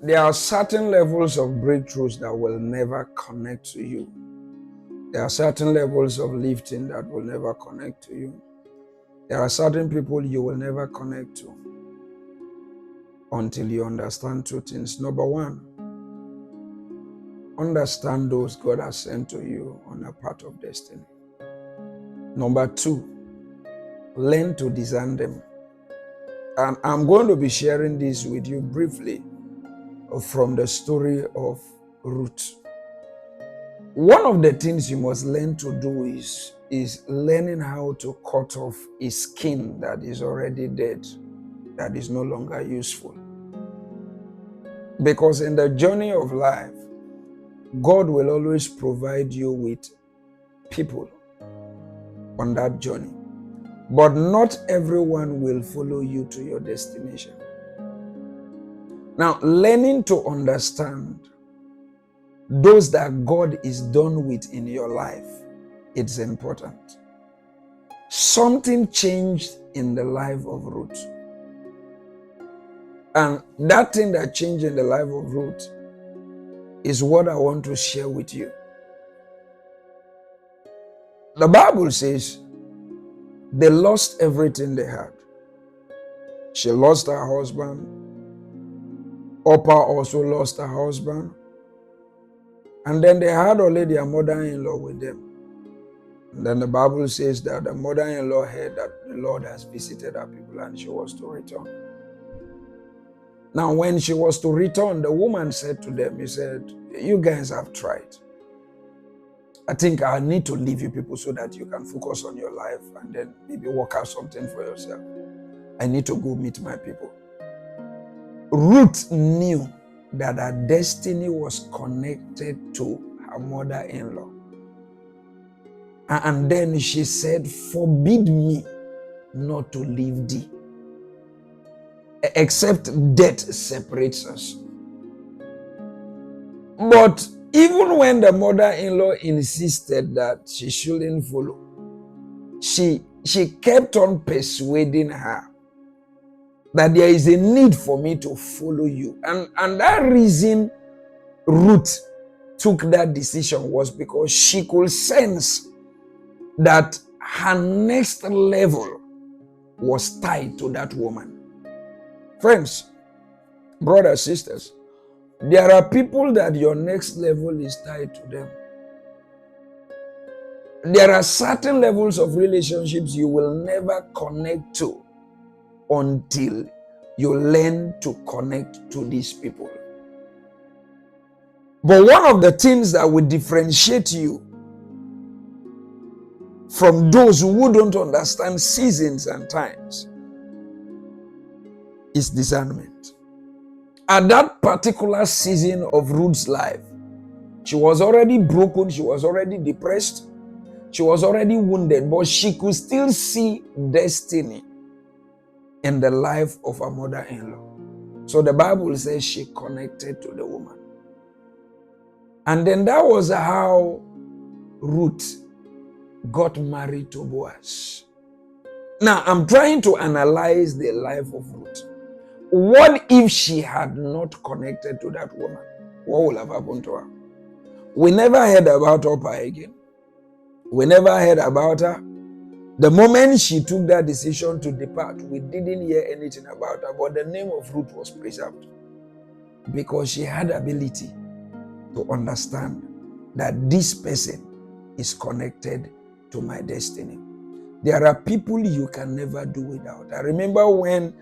There are certain levels of breakthroughs that will never connect to you. There are certain levels of lifting that will never connect to you. There are certain people you will never connect to until you understand two things. Number one, understand those God has sent to you on a path of destiny. Number two, learn to discern them. And I'm going to be sharing this with you briefly from the story of Ruth. One of the things you must learn to do is learning how to cut off a skin that is already dead, that is no longer useful. Because in the journey of life, God will always provide you with people on that journey. But not everyone will follow you to your destination. Now, learning to understand those that God is done with in your life, it's important. Something changed in the life of Ruth. And that thing that changed in the life of Ruth is what I want to share with you. The Bible says they lost everything they had. She lost her husband. Oprah also lost her husband. And then they had already a mother-in-law with them. And then the Bible says that the mother-in-law heard that the Lord has visited her people and she was to return. Now, when she was to return, the woman said to them, he said, you guys have tried. I think I need to leave you people so that you can focus on your life and then maybe work out something for yourself. I need to go meet my people. Ruth knew that her destiny was connected to her mother-in-law. And then she said, forbid me not to leave thee, except death separates us. But even when the mother-in-law insisted that she shouldn't follow, she kept on persuading her that there is a need for me to follow you. And that reason Ruth took that decision was because she could sense that her next level was tied to that woman. Friends, brothers, sisters, there are people that your next level is tied to them. There are certain levels of relationships you will never connect to until you learn to connect to these people. But one of the things that will differentiate you from those who don't understand seasons and times is discernment. At that particular season of Ruth's life, she was already broken, she was already depressed, she was already wounded, but she could still see destiny in the life of her mother-in-law. So the Bible says she connected to the woman. And then that was how Ruth got married to Boaz. Now, I'm trying to analyze the life of Ruth. What if she had not connected to that woman? What would have happened to her? We never heard about Oprah again. We never heard about her. The moment she took that decision to depart, we didn't hear anything about her, but the name of Ruth was preserved because she had ability to understand that this person is connected to my destiny. There are people you can never do without. I remember when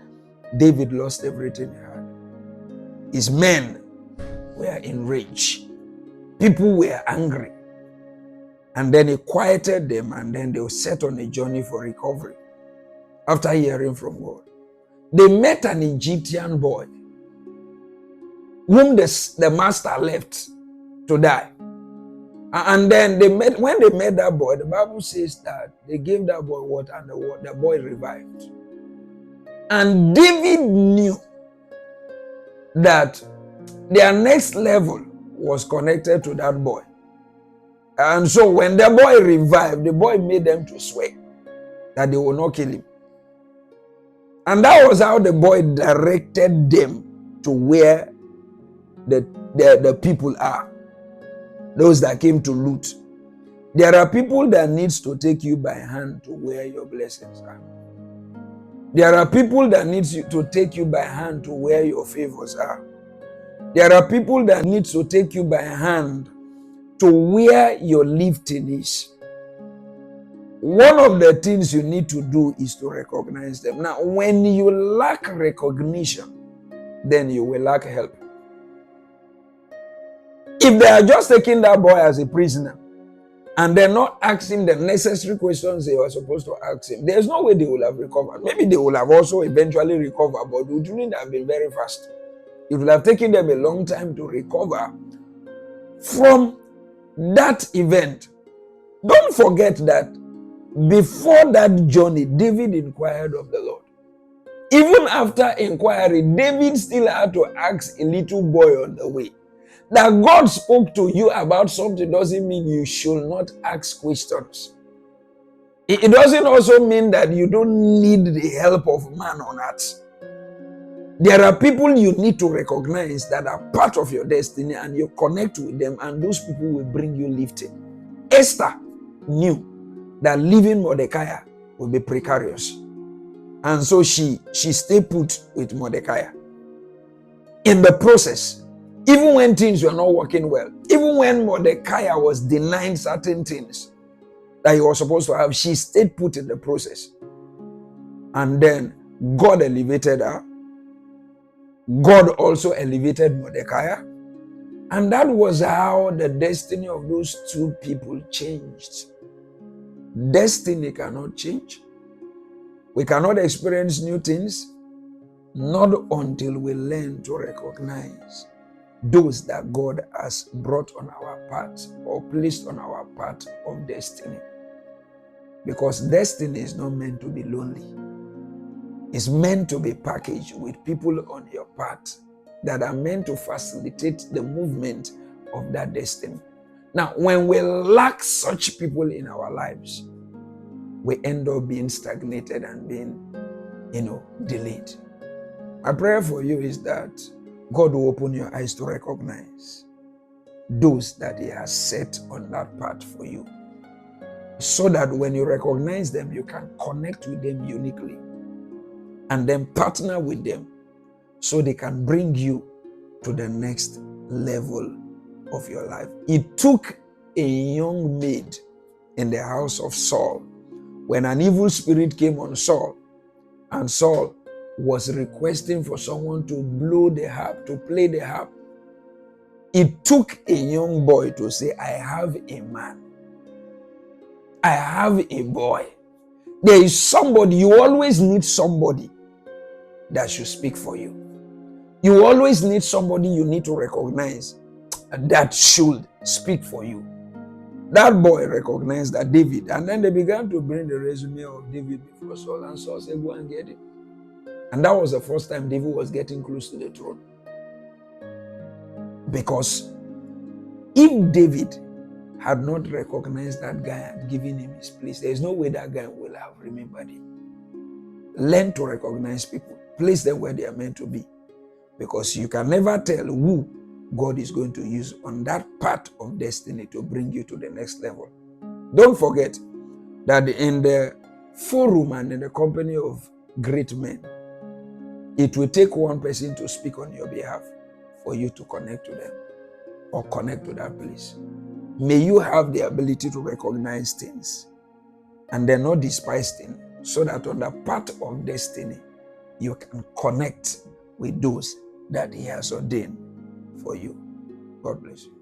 David lost everything he had. His men were enraged. People were angry. And then he quieted them, and then they were set on a journey for recovery after hearing from God. They met an Egyptian boy whom the master left to die. And then when they met that boy, the Bible says that they gave that boy water, and the boy revived. And David knew that their next level was connected to that boy. And so when the boy revived, the boy made them to swear that they will not kill him. And that was how the boy directed them to where the people are. Those that came to loot. There are people that needs to take you by hand to where your blessings are. There are people that needs you to take you by hand to where your favors are. There are people that needs to take you by hand to where your lifting is. One of the things you need to do is to recognize them. Now, when you lack recognition, then you will lack help. If they are just taking that boy as a prisoner and they're not asking the necessary questions they were supposed to ask him, there's no way they will have recovered. Maybe they will have also eventually recovered, but it wouldn't have been very fast. It will have taken them a long time to recover from that event. Don't forget that before that journey, David inquired of the Lord. Even after inquiry, David still had to ask a little boy on the way. That God spoke to you about something doesn't mean you should not ask questions. It doesn't also mean that you don't need the help of man on earth. There are people you need to recognize that are part of your destiny, and you connect with them, and those people will bring you lifting. Esther knew that leaving Mordecai would be precarious. And so she stayed put with Mordecai. In the process, even when things were not working well, even when Mordecai was denying certain things that he was supposed to have, she stayed put in the process. And then God elevated her. God also elevated Mordecai. And that was how the destiny of those two people changed. Destiny cannot change. We cannot experience new things, not until we learn to recognize those that God has brought on our path or placed on our path of destiny. Because destiny is not meant to be lonely. It's meant to be packaged with people on your path that are meant to facilitate the movement of that destiny. Now, when we lack such people in our lives, we end up being stagnated and being, delayed. My prayer for you is that God will open your eyes to recognize those that He has set on that path for you, so that when you recognize them, you can connect with them uniquely and then partner with them so they can bring you to the next level of your life. It took a young maid in the house of Saul when an evil spirit came on Saul, and Saul was requesting for someone to blow the harp, to play the harp. It took a young boy to say, I have a man. I have a boy. There is somebody. You always need somebody that should speak for you. You always need somebody you need to recognize that should speak for you. That boy recognized that David, and then they began to bring the resume of David before Saul, and Saul said, go and get it. And that was the first time David was getting close to the throne. Because if David had not recognized that guy and given him his place, there is no way that guy will have remembered him. Learn to recognize people. Place them where they are meant to be. Because you can never tell who God is going to use on that path of destiny to bring you to the next level. Don't forget that in the forum and in the company of great men, it will take one person to speak on your behalf for you to connect to them or connect to that place. May you have the ability to recognize things and then not despise things, so that on the path of destiny, you can connect with those that He has ordained for you. God bless you.